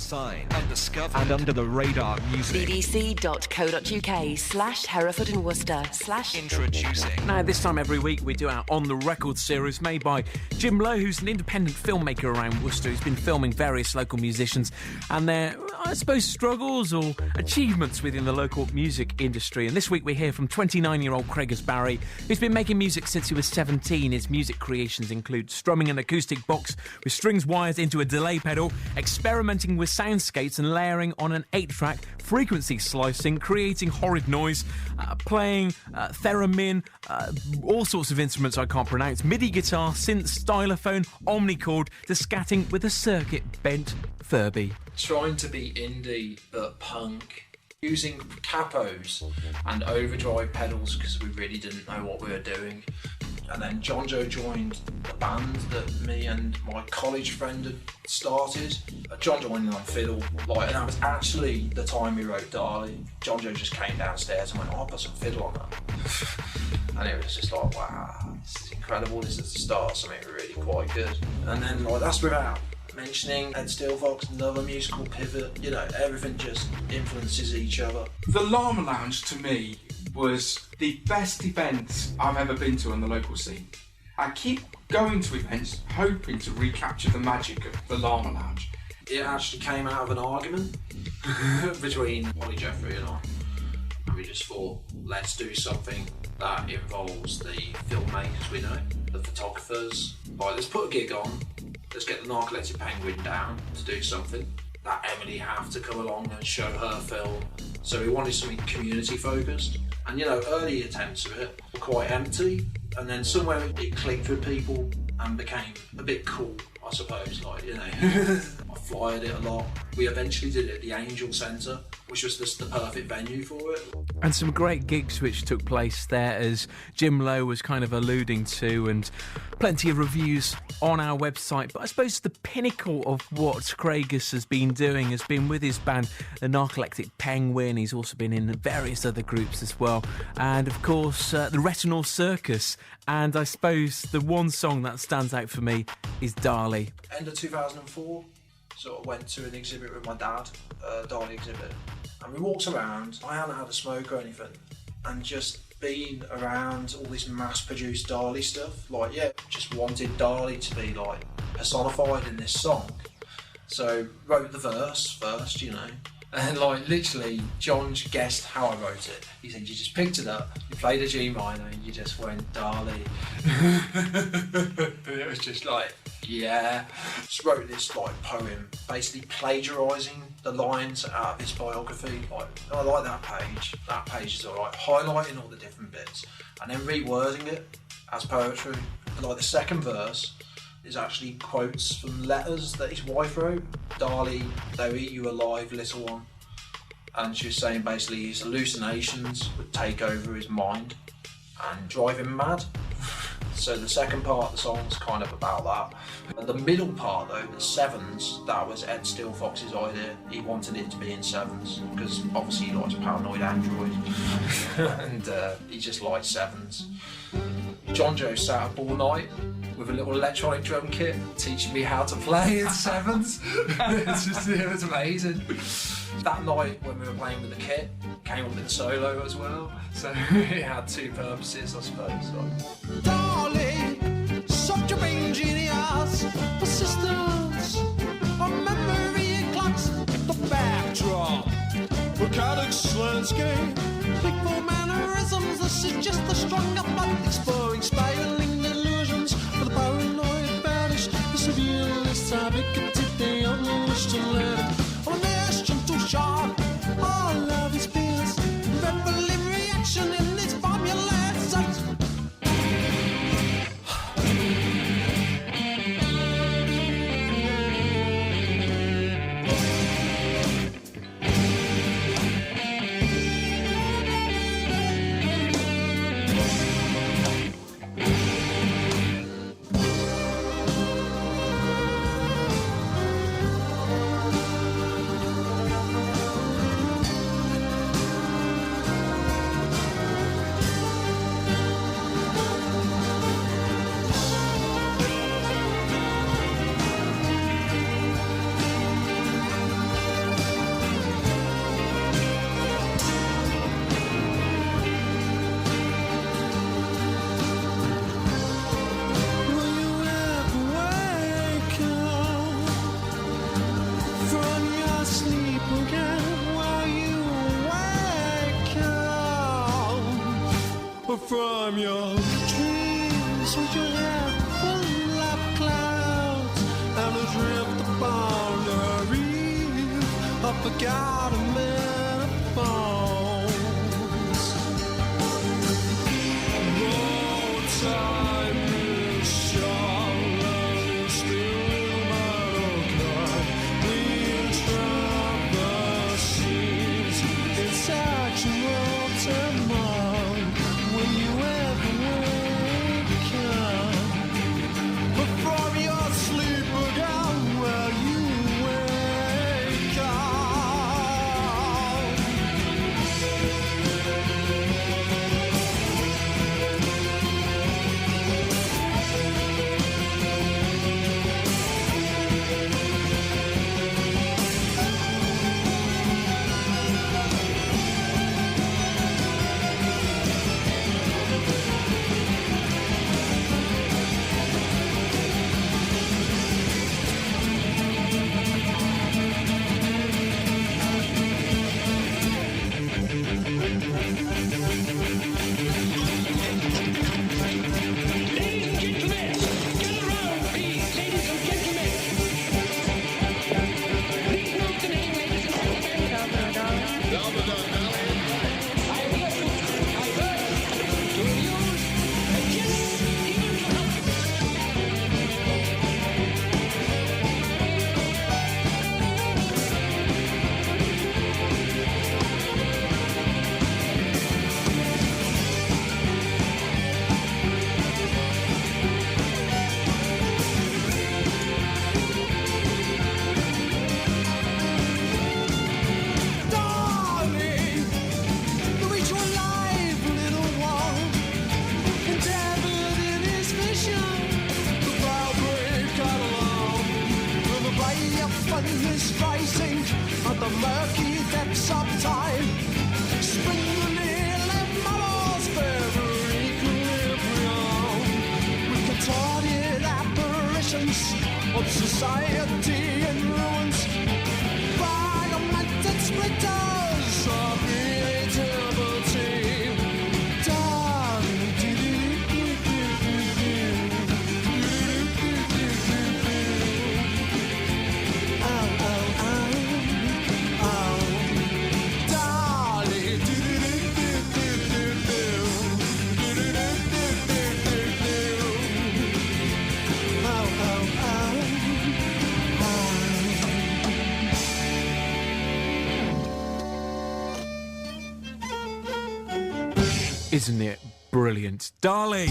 unsigned, undiscovered, and under the radar music. bbc.co.uk/Hereford and Worcester / Introducing. Now, this time every week we do our On The Record series made by Jim Lowe, who's an independent filmmaker around Worcester who's been filming various local musicians and their, I suppose, struggles or achievements within the local music industry. And this week we hear from 29-year-old Craigus Barry, who's been making music since he was 17. His music creations include strumming an acoustic box with strings wired into a delay pedal, experimenting with soundscapes and layering on an 8-track, frequency slicing, creating horrid noise, playing theremin, all sorts of instruments I can't pronounce, MIDI guitar, synth, stylophone, omnichord, to scatting with a circuit-bent Furby. Trying to be indie but punk, using capos and overdrive pedals because we really didn't know what we were doing. And then John Joe joined the band that me and my college friend had started. John joined on fiddle, and that was actually the time we wrote Darley. John Joe just came downstairs and went, "Oh, I'll put some fiddle on that." And it was just like, wow, this is incredible. This is the start of something really quite good. And then that's without mentioning Ed Steelfox, another musical pivot. Everything just influences each other. The Llama Lounge to me was the best event I've ever been to on the local scene. I keep going to events hoping to recapture the magic of the Llama Lounge. It actually came out of an argument between Ollie Jeffrey and I. We just thought, let's do something that involves the filmmakers we know, the photographers. Let's put a gig on, let's get the Narcoleptic Penguin down to do something. That Emily have to come along and show her film. So we wanted something community focused. And early attempts of it were quite empty, and then somewhere it clicked with people and became a bit cool, I suppose. I flyered it a lot. We eventually did it at the Angel Centre, which was just the perfect venue for it. And some great gigs which took place there, as Jim Lowe was kind of alluding to, and plenty of reviews on our website. But I suppose the pinnacle of what Craigus has been doing has been with his band, the Narcoleptic Penguin. He's also been in various other groups as well. And of course, the Retinal Circus. And I suppose the one song that stands out for me is Darley. End of 2004, sort of went to an exhibit with my dad, a Darley exhibit. And we walked around. I hadn't had a smoke or anything, and just being around all this mass-produced Darley stuff, just wanted Darley to be personified in this song. So wrote the verse first, and literally John guessed how I wrote it. He said, you just picked it up, you played a G minor, and you just went Darley. It was just yeah. Just wrote this poem, basically plagiarising the lines out of his biography. I like that page. That page is alright. Highlighting all the different bits and then rewording it as poetry. And the second verse is actually quotes from letters that his wife wrote. Darley, they'll eat you alive, little one. And she was saying basically his hallucinations would take over his mind and drive him mad. So the second part of the song's kind of about that. And the middle part though, the sevens, that was Ed Steelfox's idea. He wanted it to be in sevens because obviously he likes Paranoid Android and he just likes sevens. John Joe sat up all night with a little electronic drum kit teaching me how to play in sevens. It was amazing. That night when we were playing with the kit, came up with a solo as well. So it had two purposes, I suppose. Darling, such a brain genius, persistence, a memory clocks the backdrop. Mechanics landscape, playful mannerisms, this is just the stronger blood exploring spiraling delusions for the paranoid banish. The severest topic can take the wish to let it. On this gentle shark, all love is fierce, reveling reaction in its formula. again while you wake up from your dreams with your hair full of clouds and adrift upon the reef of forgotten menopause. Oh, time is shallow, still monocle. We traverse seas in sexual turmoil. Will you ever wake up from your sleep again? Will you wake up? Darling, the reach your life, little one, endeavored in his vision. The vibrate got along, and the bay of fun is rising at the murky depths of time. Spring the needle and mother's favorite equilibrium with contorted apparitions of society in ruins. Fragmented splinters of creativity. Darling, ow, ow, ow, ow. Darling, ow, ow, ow, Isn't it brilliant? Darling!